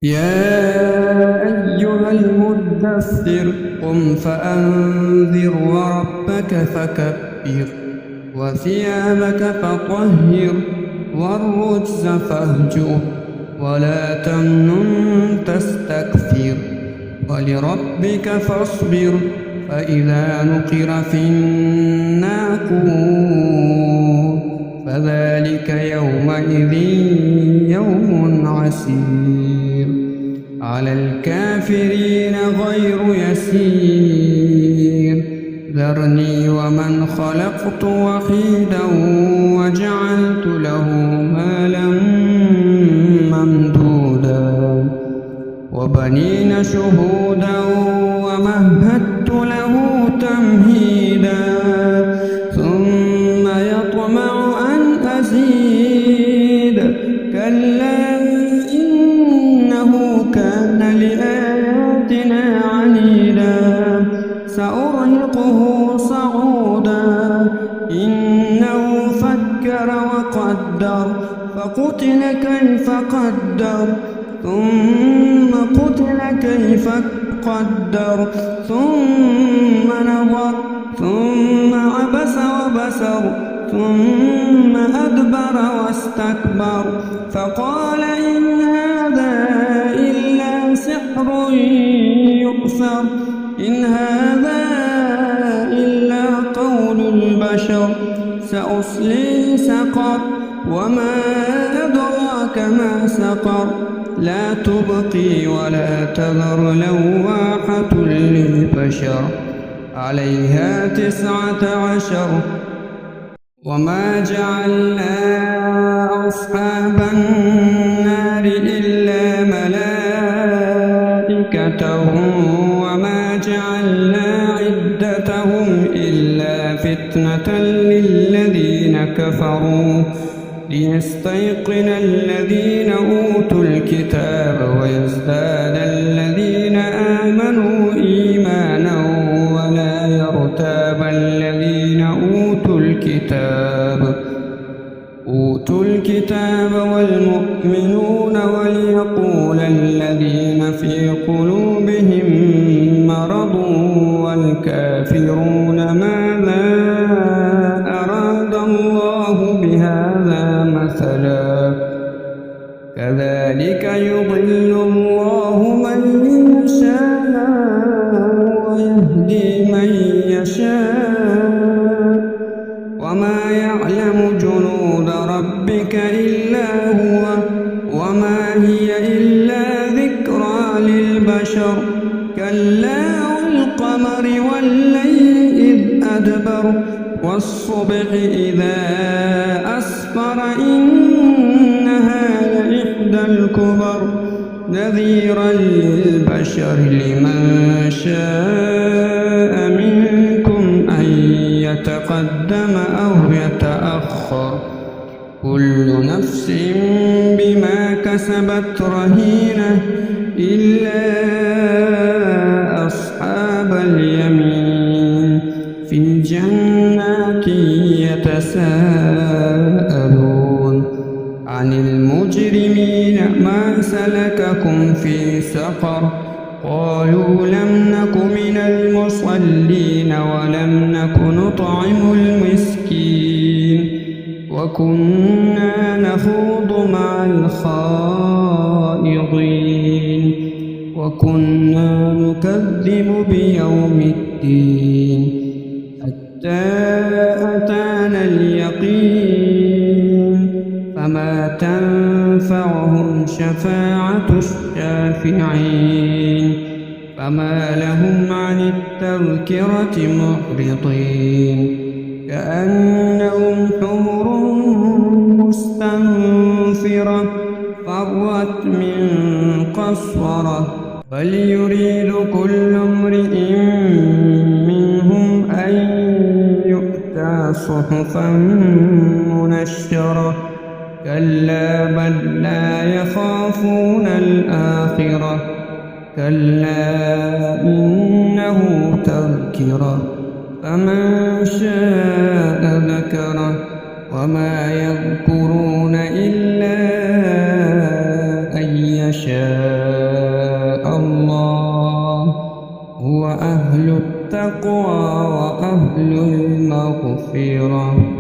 يا أيها المدثر قم فأنذر وربك فكبر وثيابك فطهر والرجز فاهجر ولا تمنن تستكثر ولربك فاصبر فإذا نقر في الناقور فذلك يومئذ يوم عسير على الكافرين غير يسير ذرني ومن خلقت وحيدا وجعلت له مالا ممدودا وبنين شهودا ومهدت له تمهيدا ثم يطمع أن أزيد كلا إنه كان لآياتنا عنيدا سأرهقه صعودا إنه فكر وقدر فقتل كيف قدر ثم قتل كيف قدر ثم نظر ثم عبس وبسر ثم أدبر واستكبر فقال إن هذا إلا سحر يؤثر إن هذا إلا قول البشر سأصلي سقر وما أدراك ما سقر لا تبقي ولا تذر لواحة للبشر عليها 19 وما جعلنا أصحاب النار إلا ملائكة وما جعلنا عدتهم إلا فتنة للذين كفروا ليستيقن الذين أوتوا الكتاب ويزداد الذين آمنوا إيمانا ولا يرتاب الذين أوتوا الكتاب والمؤمنون وليقول الذين في قلوبهم مرض والكافرون ماذا أراد الله بهذا مثلا كذلك يضل الله من يشاء ويهدي من يشاء وما يعلم جنود ربك إلا هو وما هي إلا ذكرى للبشر كلا والقمر والليل إذ أدبر والصبح إذا أسفر إنها لإحدى الكبر نذيرا للبشر لمن شاء منكم أن يتقدم أو يتأخر كل نفس بما كسبت رهينة إلا أصحاب اليمين في جنات يتساءلون عن المجرمين ما سلككم في سقر قالوا لم نك من المصلين ولم نك نطعم المسكين وكنا نخوض مع الخائضين وكنا نكذب بيوم الدين حتى أتانا اليقين فما تنفعهم شفاعة الشافعين فما لهم عن التذكرة معرضين كأنهم حمر مستنفرة فرت من قسورة بل يريد كل امرئ منهم أن يؤتى صحفا منشرة كلا بل لا يخافون الآخرة كلا إنه تذكرة فمن شاء ذكره وما يذكرون إلا أن يشاء شاء الله هو أهل التقوى وأهل المغفرة.